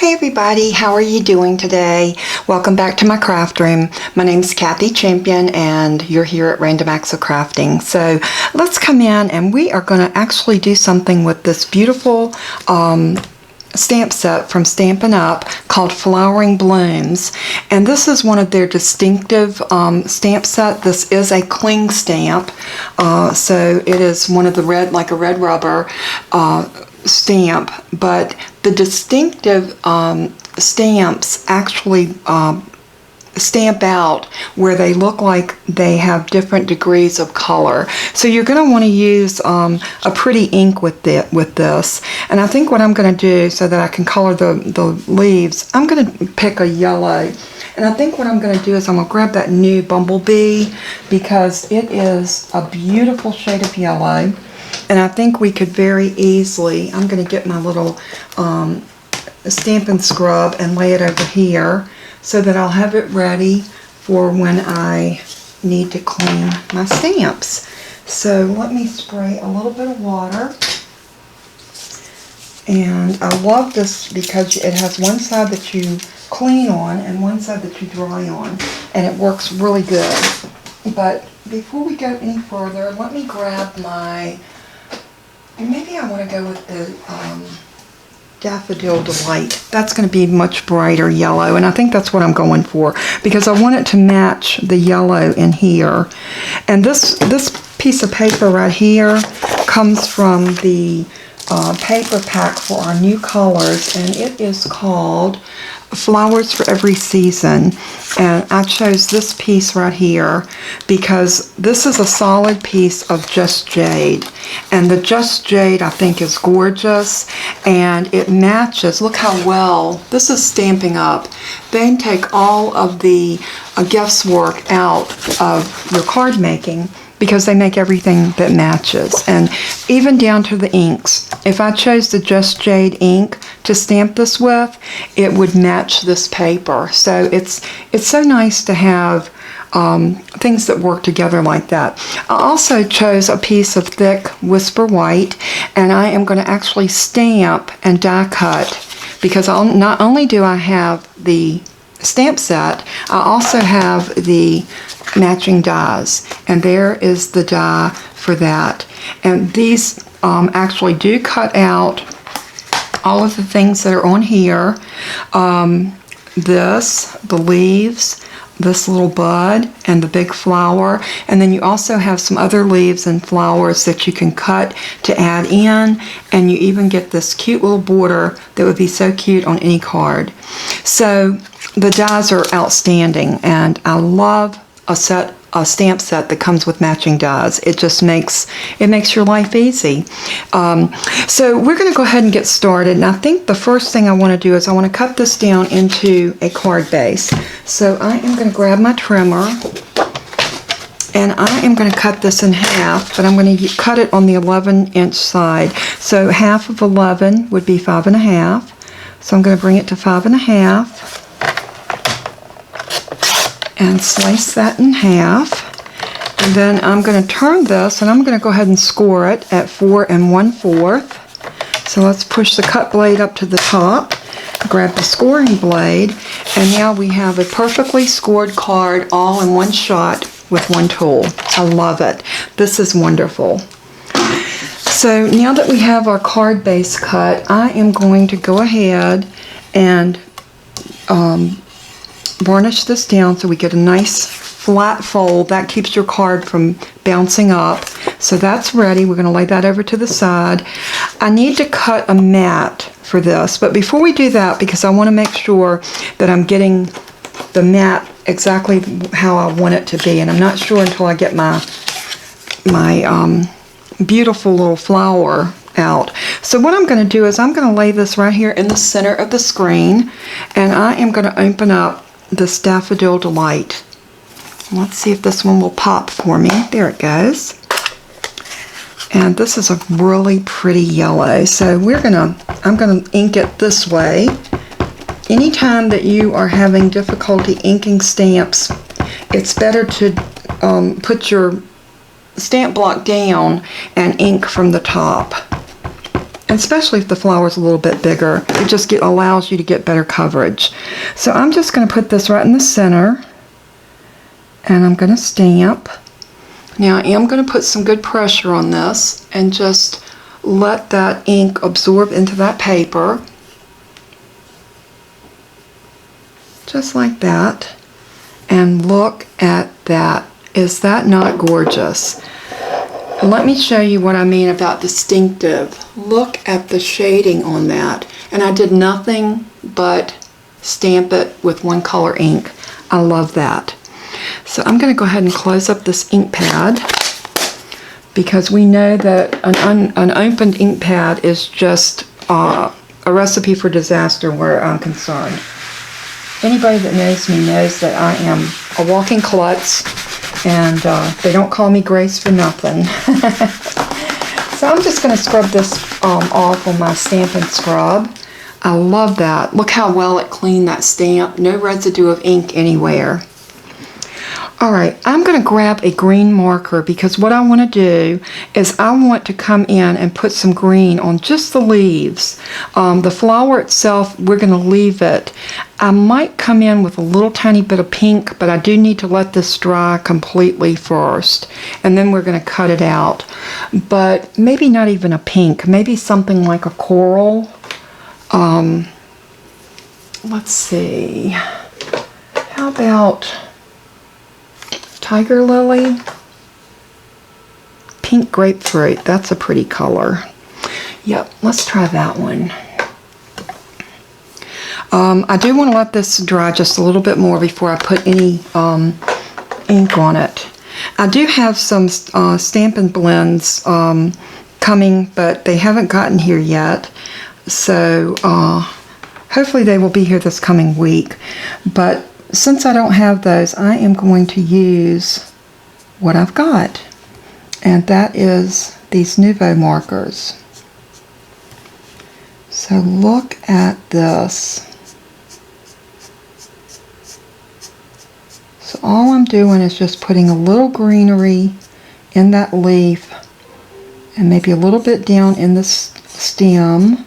Hey everybody, how are you doing today? Welcome back to my craft room. My name's Kathy Champion and you're here at Random Acts of Crafting. So let's come in and we are going to actually do something with this beautiful stamp set from Stampin Up called Flowering Blooms, and this is one of their distinctive stamp set. This is a cling stamp, so it is one of the red, like a red rubber stamp, but the distinctive stamps actually stamp out where they look like they have different degrees of color. So you're going to want to use a pretty ink with this. And I think what I'm going to do so that I can color the leaves, I'm going to pick a yellow. And I think what I'm going to do is I'm going to grab that new Bumblebee because it is a beautiful shade of yellow. And I think we could very easily, I'm going to get my little Stampin Scrub and lay it over here so that I'll have it ready for when I need to clean my stamps. So let me spray a little bit of water. And I love this because it has one side that you clean on and one side that you dry on. And it works really good. But before we go any further, let me grab my, maybe I want to go with the Daffodil Delight. That's going to be much brighter yellow, and I think that's what I'm going for because I want it to match the yellow in here. And this piece of paper right here comes from the paper pack for our new colors, and it is called Flowers for Every Season. And I chose this piece right here because this is a solid piece of Just Jade, and the Just Jade I think is gorgeous and it matches. Look how well this is Stamping Up. They take all of the guesswork out of your card making because they make everything that matches, and even down to the inks. If I chose the Just Jade ink to stamp this with, it would match this paper. So it's so nice to have things that work together like that. I also chose a piece of thick Whisper White, and I am going to actually stamp and die cut because not only do I have the stamp set, I also have the matching dies, and there is the die for that. And these actually do cut out all of the things that are on here. The leaves, this little bud, and the big flower, and then you also have some other leaves and flowers that you can cut to add in, and you even get this cute little border that would be so cute on any card. So the dies are outstanding, and I love a stamp set that comes with matching dies. It just makes your life easy. So we're going to go ahead and get started, and I think the first thing I want to do is I want to cut this down into a card base. So I am going to grab my trimmer and I am going to cut this in half, but I'm going to cut it on the 11-inch side. So half of 11 would be 5.5. So I'm going to bring it to 5.5 and slice that in half. And then I'm going to turn this and I'm going to go ahead and score it at 4 1/4. So let's push the cut blade up to the top, grab the scoring blade, and now we have a perfectly scored card all in one shot with one tool. I love it. This is wonderful. So now that we have our card base cut, I am going to go ahead and varnish this down so we get a nice flat fold. That keeps your card from bouncing up. So that's ready. We're going to lay that over to the side. I need to cut a mat for this, but before we do that, because I want to make sure that I'm getting the mat exactly how I want it to be, and I'm not sure until I get my beautiful little flower out. So what I'm going to do is I'm going to lay this right here in the center of the screen, and I am going to open up this Daffodil Delight. Let's see if this one will pop for me. There it goes. And this is a really pretty yellow. So I'm gonna ink it this way. Anytime that you are having difficulty inking stamps, it's better to put your stamp block down and ink from the top. especially if the flower is a little bit bigger. It just allows you to get better coverage. So I'm just going to put this right in the center, and I'm going to stamp. Now I am going to put some good pressure on this and just let that ink absorb into that paper. Just like that. And look at that. Is that not gorgeous? Let me show you what I mean about distinctive. Look at the shading on that. And I did nothing but stamp it with one color ink. I love that. So I'm going to go ahead and close up this ink pad, because we know that an opened ink pad is just a recipe for disaster where I'm concerned. Anybody that knows me knows that I am a walking klutz, and they don't call me Grace for nothing. So I'm just going to scrub this off on my Stampin Scrub. I love that. Look how well it cleaned that stamp. No residue of ink anywhere. Alright, I'm going to grab a green marker, because what I want to do is I want to come in and put some green on just the leaves. The flower itself, we're going to leave it. I might come in with a little tiny bit of pink, but I do need to let this dry completely first, and then we're going to cut it out. But maybe not even a pink, maybe something like a coral. Let's see, how about tiger lily? Pink grapefruit, that's a pretty color. Yep, let's try that one. I do want to let this dry just a little bit more before I put any ink on it. I do have some Stampin' Blends coming, but they haven't gotten here yet. So hopefully they will be here this coming week. But since I don't have those, I am going to use what I've got. And that is these Nouveau markers. So look at this. So all I'm doing is just putting a little greenery in that leaf, and maybe a little bit down in the stem.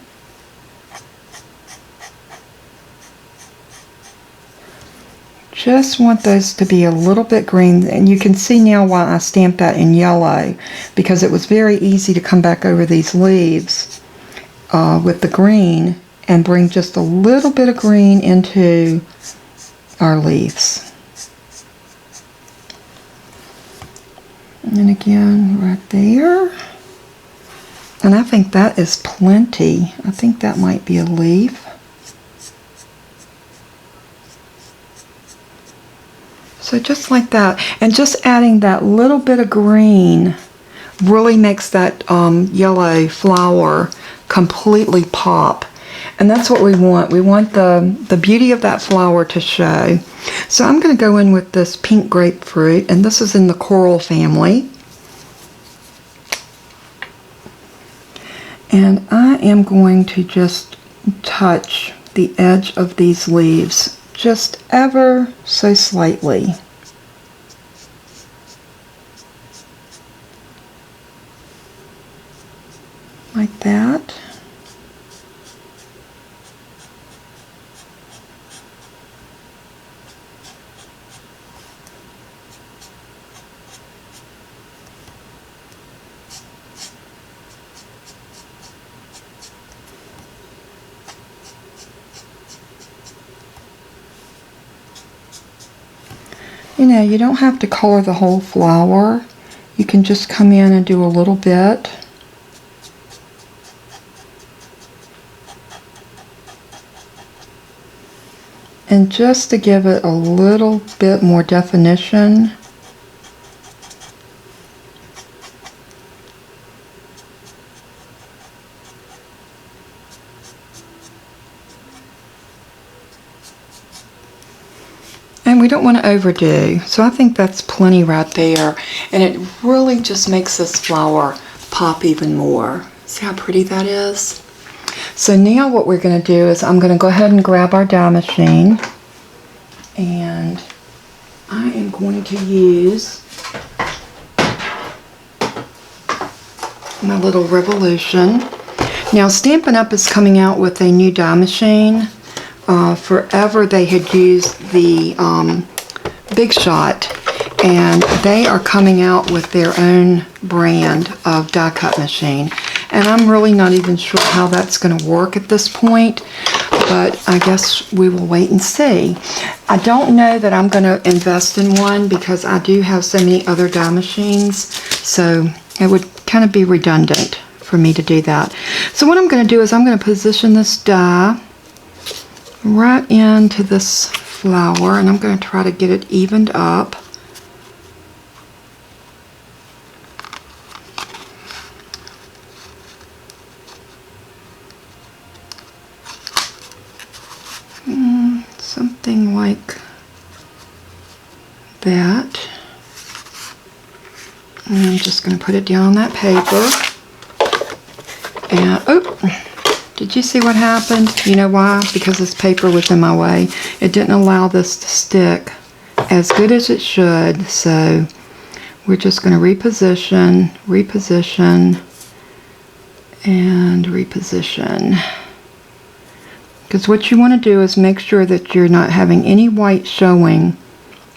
Just want those to be a little bit green, and you can see now why I stamped that in yellow, because it was very easy to come back over these leaves with the green and bring just a little bit of green into our leaves. And again, right there. And I think that is plenty. I think that might be a leaf. So just like that, and just adding that little bit of green really makes that yellow flower completely pop. And that's what we want. We want the beauty of that flower to show. So I'm going to go in with this pink grapefruit, and this is in the coral family. And I am going to just touch the edge of these leaves just ever so slightly. Like that. You know, you don't have to color the whole flower. You can just come in and do a little bit. And just to give it a little bit more definition. And we don't want to overdo, so I think that's plenty right there. And it really just makes this flower pop even more. See how pretty that is? So now what we're going to do is I'm going to go ahead and grab our die machine, and I am going to use my little revolution. Now Stampin' Up! Is coming out with a new die machine. Forever they had used the Big Shot, and they are coming out with their own brand of die cut machine. And I'm really not even sure how that's going to work at this point, but I guess we will wait and see. I don't know that I'm going to invest in one because I do have so many other die machines, so it would kind of be redundant for me to do that. So what I'm going to do is I'm going to position this die right into this flower, and I'm going to try to get it evened up. Something like that. And I'm just going to put it down on that paper. And, oh, did you see what happened? You know why? Because this paper was in my way. It didn't allow this to stick as good as it should. So we're just going to reposition, reposition, and reposition. Because what you want to do is make sure that you're not having any white showing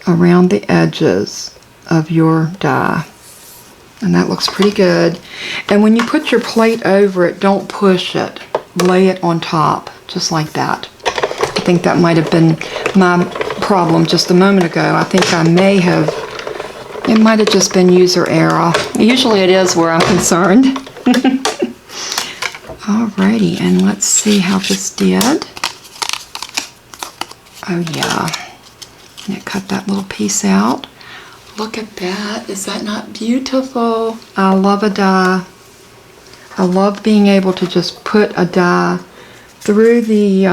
around the edges of your die. And that looks pretty good. And when you put your plate over it, don't push it. Lay it on top, just like that. I think that might have been my problem just a moment ago. I think I may have, it might have just been user error. Usually it is where I'm concerned. Alrighty, and let's see how this did. Oh yeah, and it cut that little piece out. Look at that, is that not beautiful? I love a die. I love being able to just put a die through the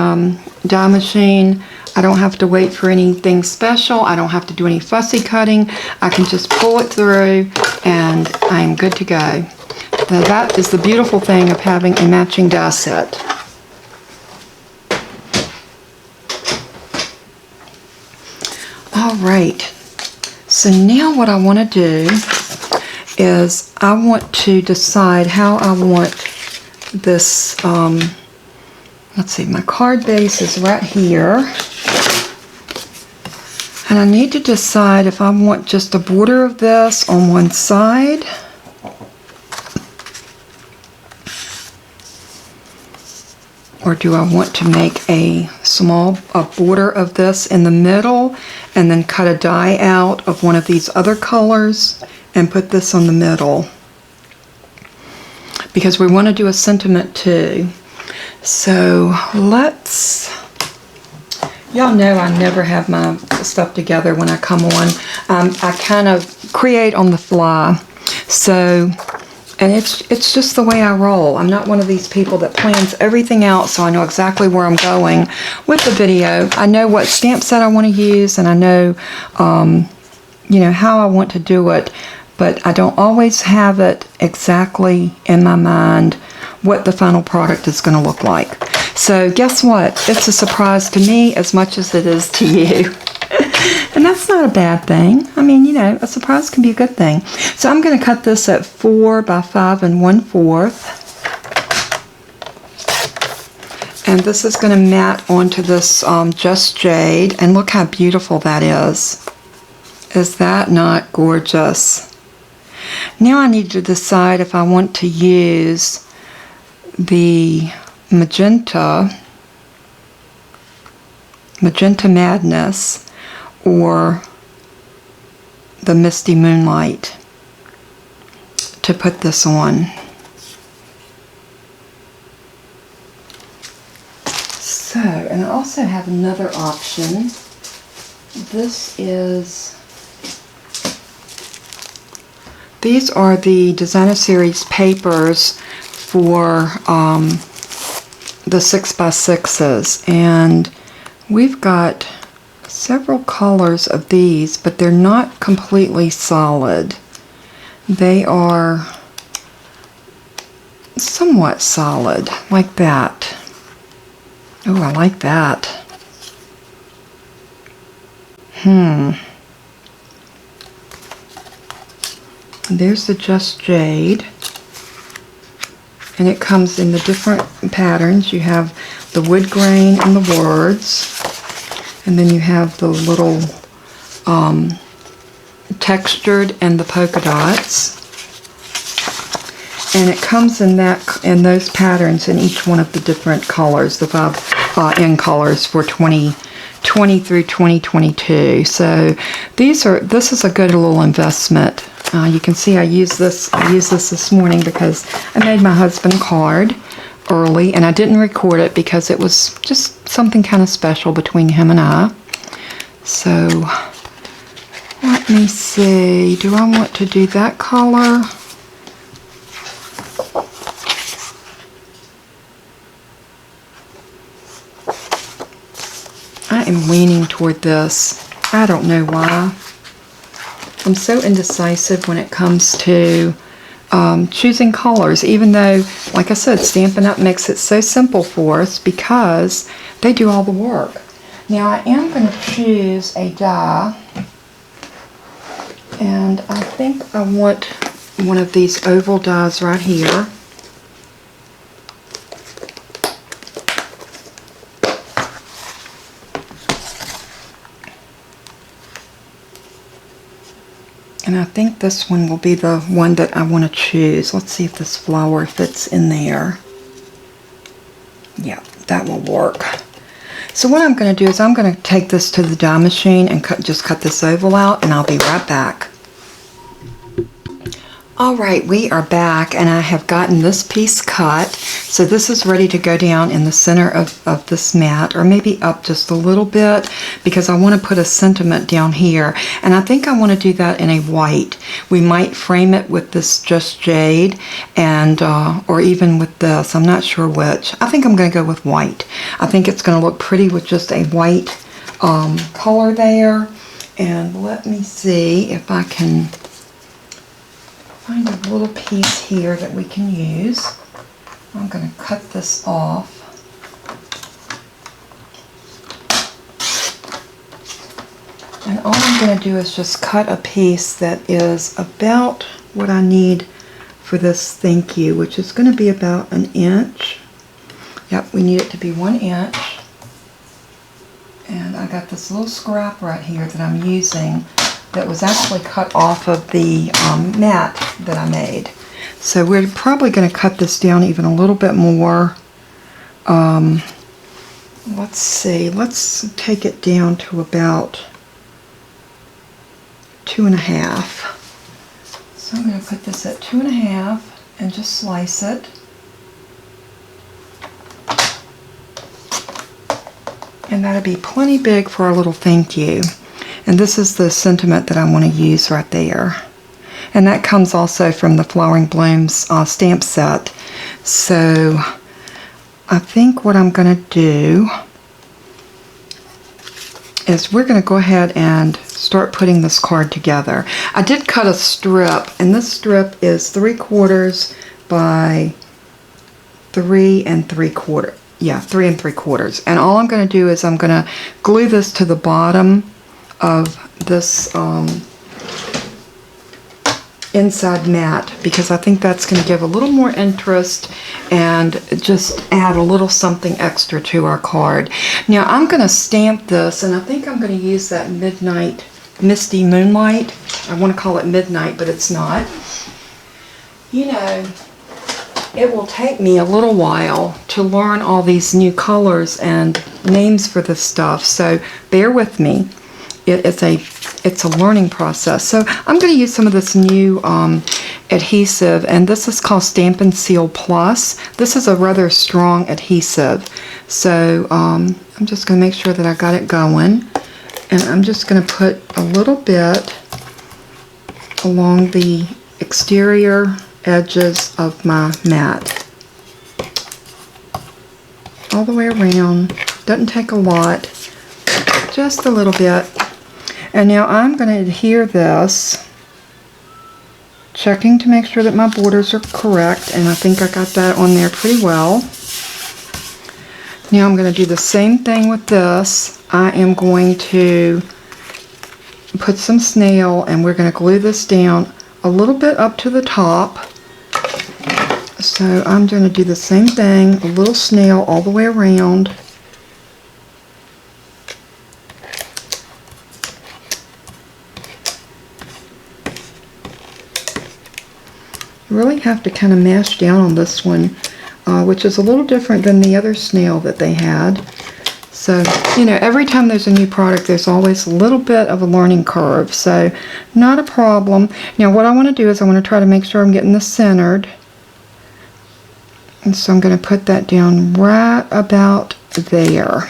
die machine. I don't have to wait for anything special. I don't have to do any fussy cutting. I can just pull it through and I'm good to go. Now that is the beautiful thing of having a matching die set. Alright, so now what I want to do is I want to decide how I want this, let's see, my card base is right here. And I need to decide if I want just a border of this on one side, or do I want to make a border of this in the middle and then cut a die out of one of these other colors and put this on the middle? Because we want to do a sentiment too. So let's, y'all know I never have my stuff together when I come on. I kind of create on the fly. So, and it's just the way I roll. I'm not one of these people that plans everything out so I know exactly where I'm going with the video. I know what stamp set I want to use, and I know, you know, how I want to do it, but I don't always have it exactly in my mind what the final product is going to look like. So guess what? It's a surprise to me as much as it is to you. And that's not a bad thing. I mean, you know, a surprise can be a good thing. So I'm going to cut this at 4 by 5 1/4. And this is going to mat onto this Just Jade. And look how beautiful that is. Is that not gorgeous? Now I need to decide if I want to use the Magenta Madness or the Misty Moonlight to put this on. So, and I also have another option. These are the Designer Series papers for the 6x6s, and we've got several colors of these, but they're not completely solid. They are somewhat solid, like that. Oh, I like that. There's the Just Jade. And it comes in the different patterns. You have the wood grain and the words. And then you have the little textured and the polka dots. And it comes in those patterns in each one of the different colors, the 5 end colors for 2020 through 2022. So this is a good little investment. You can see I used this this morning because I made my husband a card early, and I didn't record it because it was just something kind of special between him and I. So let me see, do I want to do that color? I am leaning toward this. I don't know why. I'm so indecisive when it comes to choosing colors, even though, like I said, Stampin' Up! Makes it so simple for us because they do all the work. Now I am going to choose a die, and I think I want one of these oval dies right here. And I think this one will be the one that I want to choose. Let's see if this flower fits in there. Yeah, that will work. So what I'm going to do is I'm going to take this to the die machine and just cut this oval out, and I'll be right back. Alright, we are back, and I have gotten this piece cut. So this is ready to go down in the center of this mat, or maybe up just a little bit, because I want to put a sentiment down here. And I think I want to do that in a white. We might frame it with this Just Jade, and or even with this. I'm not sure which. I think I'm going to go with white. I think it's going to look pretty with just a white color there. And let me see if I can find a little piece here that we can use. I'm going to cut this off. And all I'm going to do is just cut a piece that is about what I need for this thank you, which is going to be about 1 inch. Yep, we need it to be 1 inch. And I got this little scrap right here that I'm using that was actually cut off of the mat that I made. So we're probably going to cut this down even a little bit more. Let's see, let's take it down to about 2.5. So I'm going to put this at 2.5 and just slice it. And that'll be plenty big for our little thank you. And this is the sentiment that I want to use right there. And that comes also from the Flowering Blooms stamp set. So I think what I'm going to do is we're going to go ahead and start putting this card together. I did cut a strip, and this strip is 3/4 by 3 3/4. Yeah, 3 3/4. And all I'm going to do is I'm going to glue this to the bottom of this inside mat, because I think that's going to give a little more interest and just add a little something extra to our card. Now I'm going to stamp this, and I think I'm going to use that Midnight Misty Moonlight. I want to call it Midnight, but it's not. You know, it will take me a little while to learn all these new colors and names for this stuff, so bear with me. It's a learning process. So I'm going to use some of this new adhesive, and this is called Stampin' Seal Plus. This is a rather strong adhesive. So I'm just going to make sure that I got it going, and I'm just going to put a little bit along the exterior edges of my mat. All the way around. Doesn't take a lot. Just a little bit. And now I'm going to adhere this, checking to make sure that my borders are correct, and I think I got that on there pretty well. Now I'm going to do the same thing with this. I am going to put some snail, and we're going to glue this down a little bit up to the top So I'm going to do the same thing, a little snail all the way around. You really have to kind of mash down on this one, which is a little different than the other snail that they had. So, you know, every time there's a new product, there's always a little bit of a learning curve. So, not a problem. Now, what I want to do is I want to try to make sure I'm getting this centered. And so I'm going to put that down right about there.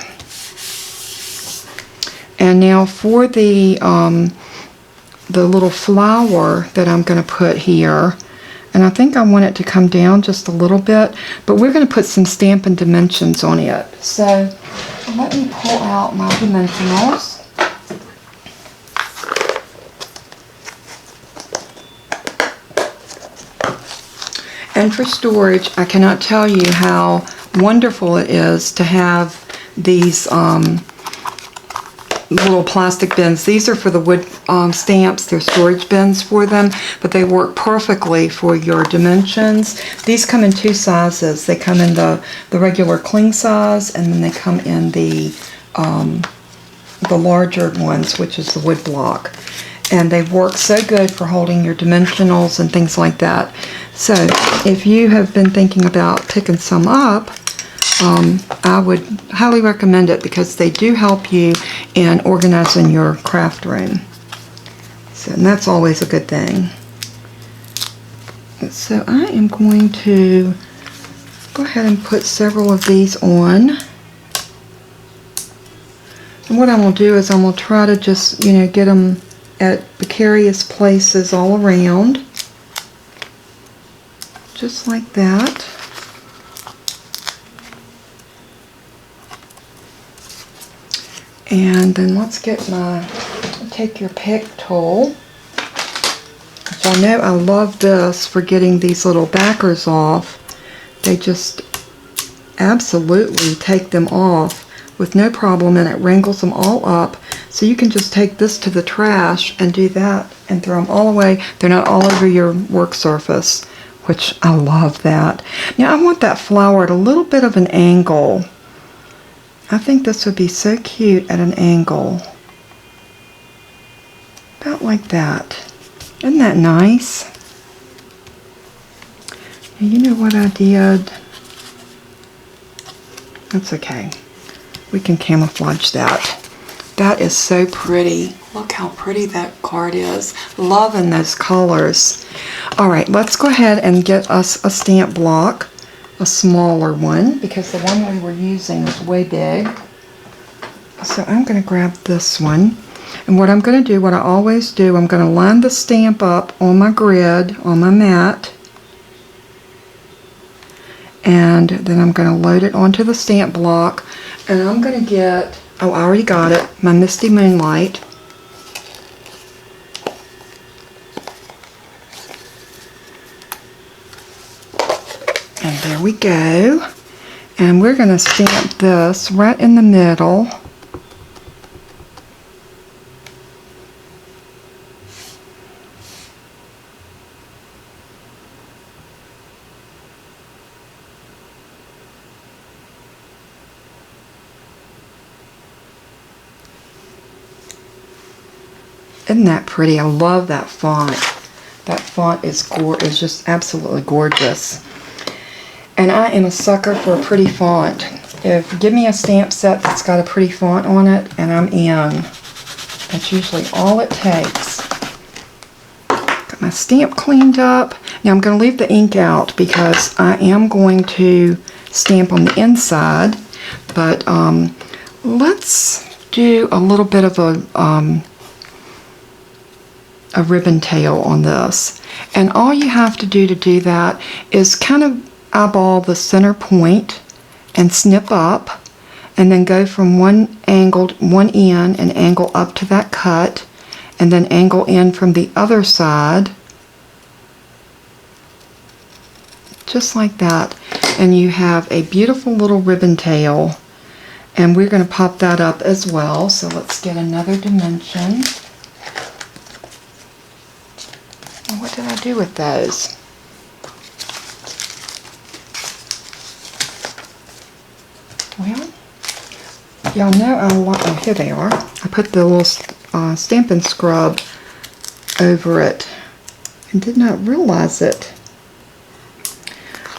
And now for the little flower that I'm going to put here, and I think I want it to come down just a little bit, but we're going to put some Stampin' Dimensions on it. So let me pull out my dimensionals. And for storage, I cannot tell you how wonderful it is to have these little plastic bins. These are for the wood stamps. They're storage bins for them, but they work perfectly for your dimensions. These come in two sizes. They come in the regular cling size, and then they come in the larger ones, which is the wood block. And they work so good for holding your dimensionals and things like that. So if you have been thinking about picking some up, I would highly recommend it because they do help you in organizing your craft room. So, and that's always a good thing. So I am going to go ahead and put several of these on. And what I'm going to do is I'm going to try to just, you know, get them at precarious places all around. Just like that. And then let's get take your pick tool. So I know I love this for getting these little backers off. They just absolutely take them off with no problem, and it wrangles them all up. So you can just take this to the trash and do that and throw them all away. They're not all over your work surface, which I love that. Now I want that flower at a little bit of an angle. I think this would be so cute at an angle. About like that. Isn't that nice? And you know what I did? That's okay. We can camouflage that. That is so pretty. Look how pretty that card is. Loving those colors. Alright, let's go ahead and get us a stamp block. A smaller one, because the one we were using was way big. So I'm going to grab this one. And what I'm going to do, what I always do, I'm going to line the stamp up on my grid, on my mat. And then I'm going to load it onto the stamp block. And I'm going to get, oh, I already got it, my Misty Moonlight. And there we go. And we're going to stamp this right in the middle. Isn't that pretty? I love that font. That font is just absolutely gorgeous. And I am a sucker for a pretty font. Give me a stamp set that's got a pretty font on it, and I'm in. That's usually all it takes. Got my stamp cleaned up. Now I'm going to leave the ink out because I am going to stamp on the inside. But let's do a little bit of a ribbon tail on this. And all you have to do that is kind of eyeball the center point and snip up, and then go from one end and angle up to that cut, and then angle in from the other side, just like that, and you have a beautiful little ribbon tail. And we're going to pop that up as well. So let's get another dimension. What did I do with those? Well, y'all know I want, oh, here they are. I put the little Stampin Scrub over it and did not realize it.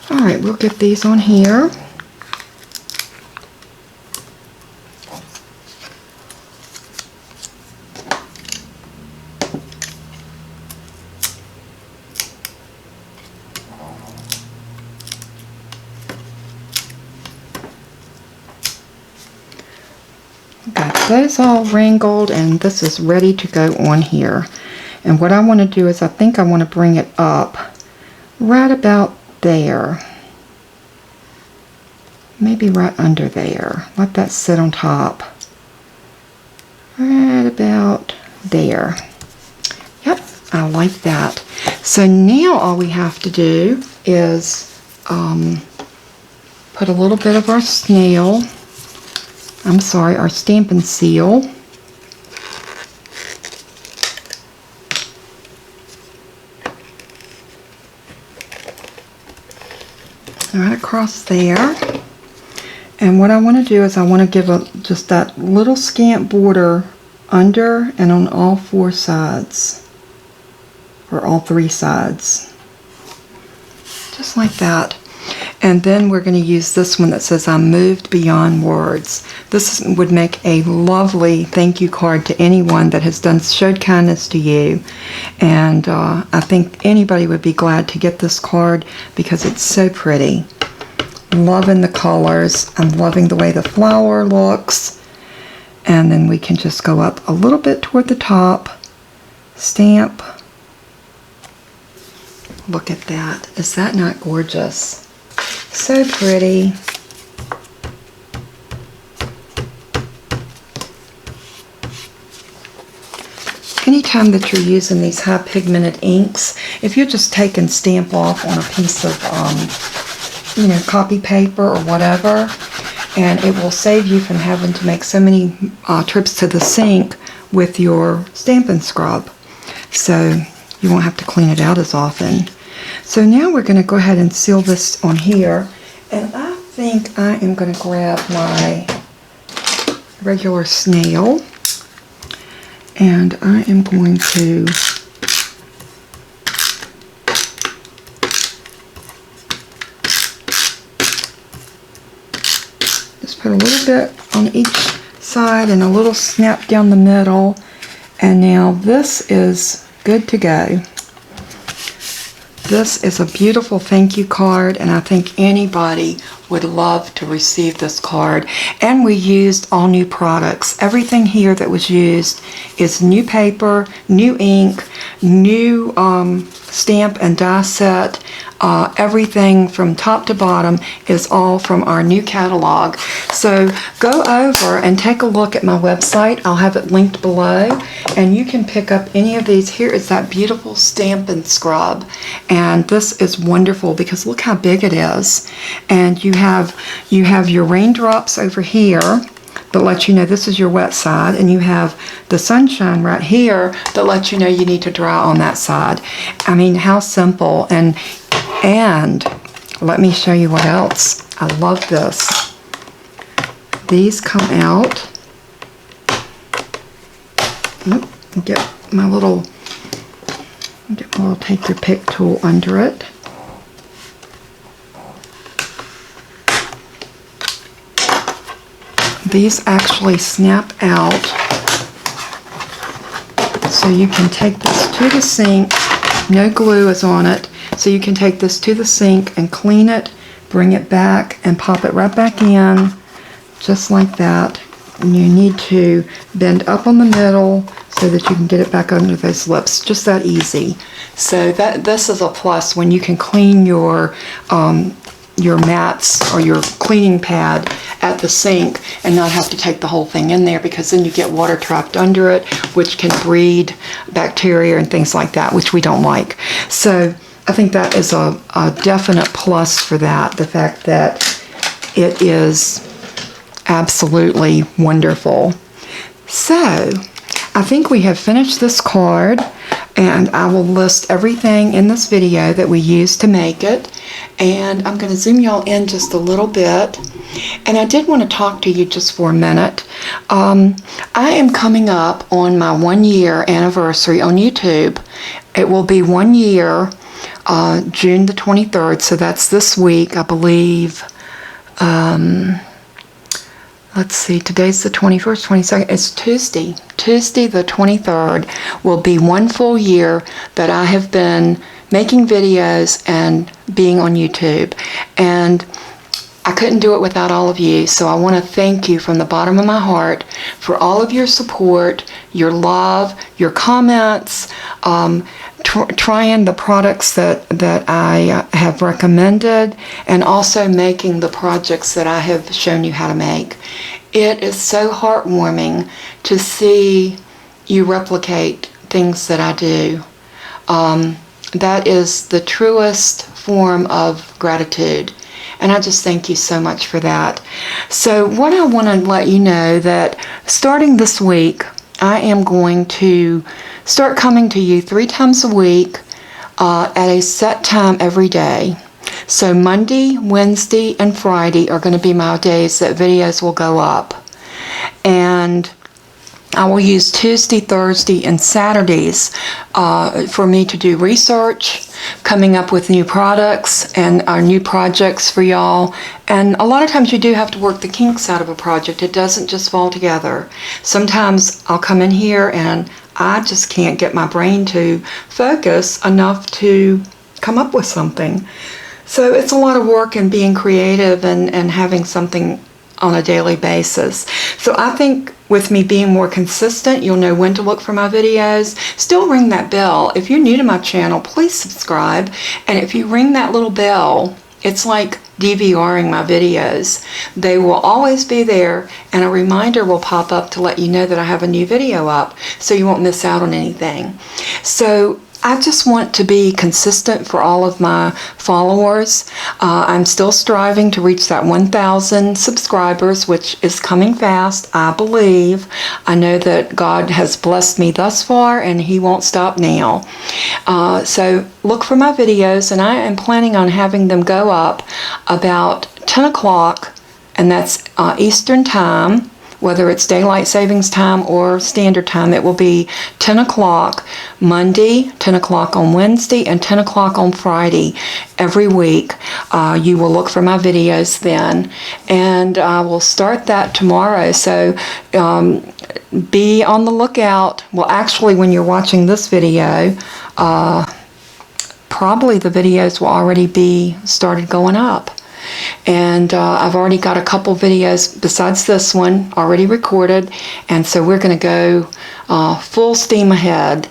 Alright, we'll get these on here. Got those all wrangled, and this is ready to go on here. And what I want to do is I think I want to bring it up right about there. Maybe right under there. Let that sit on top. Right about there. Yep, I like that. So now all we have to do is put a little bit of our snail, our Stampin' Seal. Right across there. And what I want to do is I want to give just that little scant border under and on all 4 sides. Or all 3 sides. Just like that. And then we're going to use this one that says, I'm moved beyond words. This would make a lovely thank you card to anyone that has showed kindness to you. And I think anybody would be glad to get this card because it's so pretty. Loving the colors. I'm loving the way the flower looks. And then we can just go up a little bit toward the top. Stamp. Look at that. Is that not gorgeous? So pretty. Anytime that you're using these high pigmented inks, if you just take and stamp off on a piece of, copy paper or whatever, and it will save you from having to make so many trips to the sink with your Stampin' Scrub. So you won't have to clean it out as often. So now we're going to go ahead and seal this on here, and I think I am going to grab my regular snail, and I am going to just put a little bit on each side and a little snap down the middle, and now this is good to go. This is a beautiful thank you card, and I think anybody would love to receive this card. And we used all new products. Everything here that was used is new paper, new ink, new stamp and die set. Everything from top to bottom is all from our new catalog. So go over and take a look at my website. I'll have it linked below, and you can pick up any of these. Here is that beautiful Stampin' Scrub, and this is wonderful because look how big it is. And you have your raindrops over here that lets you know this is your wet side, and you have the sunshine right here that lets you know you need to dry on that side. I mean, how simple. And let me show you what else. I love this. These come out. Get my little take your pick tool under it. These actually snap out, so you can take this to the sink. No glue is on it, so you can take this to the sink and clean it, bring it back, and pop it right back in, just like that. And you need to bend up on the middle so that you can get it back under those lips. Just that easy. So this is a plus when you can clean your mats or your cleaning pad at the sink and not have to take the whole thing in there, because then you get water trapped under it, which can breed bacteria and things like that, which we don't like. So I think that is a definite plus for that, the fact that it is absolutely wonderful. So I think we have finished this card, and I will list everything in this video that we used to make it. And I'm going to zoom y'all in just a little bit. And I did want to talk to you just for a minute. I am coming up on my 1-year anniversary on YouTube. It will be 1 year, June the 23rd, so that's this week, I believe. Let's see, today's the 21st, 22nd, it's Tuesday. Tuesday the 23rd will be 1 full year that I have been making videos and being on YouTube. And I couldn't do it without all of you, so I want to thank you from the bottom of my heart for all of your support, your love, your comments, trying the products that I have recommended, and also making the projects that I have shown you how to make. It is so heartwarming to see you replicate things that I do. That is the truest form of gratitude. And I just thank you so much for that. So what I want to let you know that starting this week, I am going to start coming to you 3 times a week at a set time every day. So Monday, Wednesday, and Friday are going to be my days that videos will go up. And I will use Tuesday, Thursday, and Saturdays for me to do research, coming up with new products and new projects for y'all. And a lot of times you do have to work the kinks out of a project. It doesn't just fall together. Sometimes I'll come in here and I just can't get my brain to focus enough to come up with something. So it's a lot of work in being creative and having something on a daily basis. So I think with me being more consistent, you'll know when to look for my videos. Still ring that bell. If you're new to my channel, please subscribe. And if you ring that little bell, it's like DVRing my videos. They will always be there, and a reminder will pop up to let you know that I have a new video up, so you won't miss out on anything. So I just want to be consistent for all of my followers. I'm still striving to reach that 1,000 subscribers, which is coming fast, I believe. I know that God has blessed me thus far, and He won't stop now. So look for my videos, and I am planning on having them go up about 10 o'clock, and that's Eastern Time. Whether it's daylight savings time or standard time, it will be 10 o'clock Monday, 10 o'clock on Wednesday, and 10 o'clock on Friday every week. You will look for my videos then. And I will start that tomorrow. So be on the lookout. Well, actually, when you're watching this video, probably the videos will already be started going up. And I've already got a couple videos besides this one already recorded, and so we're going to go full steam ahead.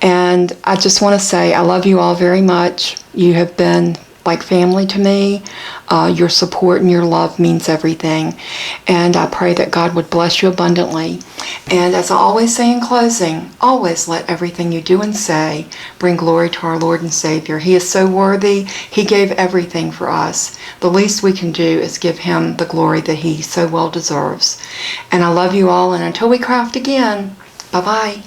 And I just want to say I love you all very much. You have been like family to me. Your support and your love means everything, and I pray that God would bless you abundantly. And as I always say in closing, always let everything you do and say bring glory to our Lord and Savior. He is so worthy. He gave everything for us. The least we can do is give Him the glory that He so well deserves. And I love you all, and until we craft again, bye-bye.